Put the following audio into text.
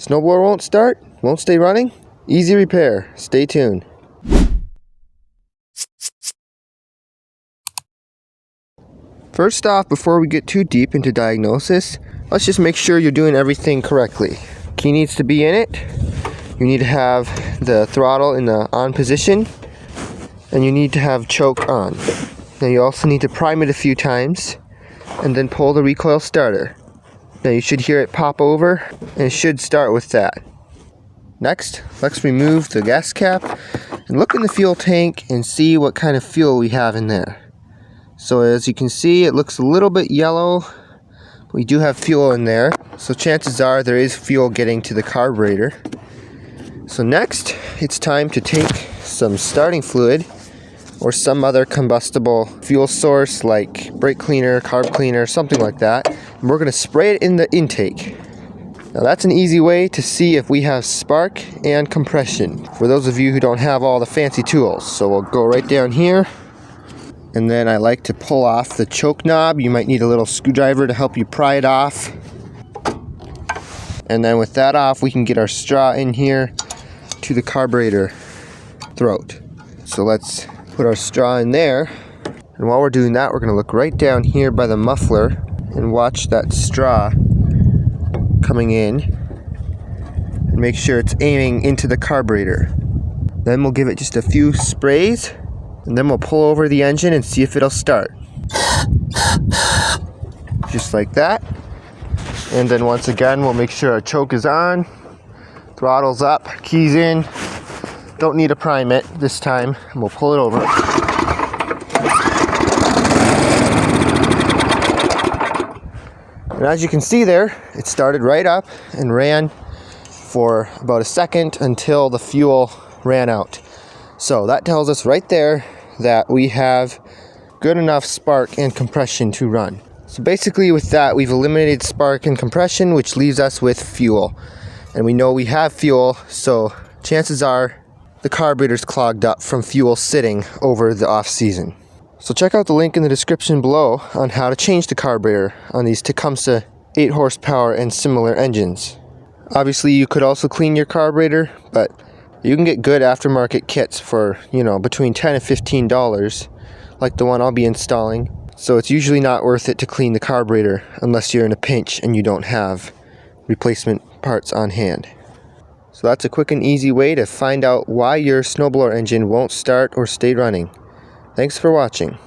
Snowblower won't start? Won't stay running? Easy repair. Stay tuned. First off, before we get too deep into diagnosis, let's just make sure you're doing everything correctly. Key needs to be in it. You need to have the throttle in the on position, and you need to have choke on. Now you also need to prime it a few times and then pull the recoil starter. Now you should hear it pop over, and it should start with that. Next, let's remove the gas cap and look in the fuel tank and see what kind of fuel we have in there. So as you can see, it looks a little bit yellow. We do have fuel in there, so chances are there is fuel getting to the carburetor. So next, it's time to take some starting fluid or some other combustible fuel source like brake cleaner, carb cleaner, something like that. And we're going to spray it in the intake. Now that's an easy way to see if we have spark and compression, for those of you who don't have all the fancy tools. So we'll go right down here, and then I like to pull off the choke knob. You might need a little screwdriver to help you pry it off. And then with that off, we can get our straw in here to the carburetor throat. So let's put our straw in there, and while we're doing that, we're going to look right down here by the muffler and watch that straw coming in and make sure it's aiming into the carburetor. Then we'll give it just a few sprays, and then we'll pull over the engine and see if it'll start. Just like that. And then once again, we'll make sure our choke is on, throttle's up, keys in. Don't need to prime it this time, and we'll pull it over. And as you can see there, it started right up and ran for about a second until the fuel ran out. So that tells us right there that we have good enough spark and compression to run. So basically with that, we've eliminated spark and compression, which leaves us with fuel. And we know we have fuel, so chances are the carburetor's clogged up from fuel sitting over the off season. So check out the link in the description below on how to change the carburetor on these Tecumseh 8 horsepower and similar engines. Obviously you could also clean your carburetor, but you can get good aftermarket kits for, between $10 and $15, like the one I'll be installing. So it's usually not worth it to clean the carburetor unless you're in a pinch and you don't have replacement parts on hand. So that's a quick and easy way to find out why your snowblower engine won't start or stay running. Thanks for watching.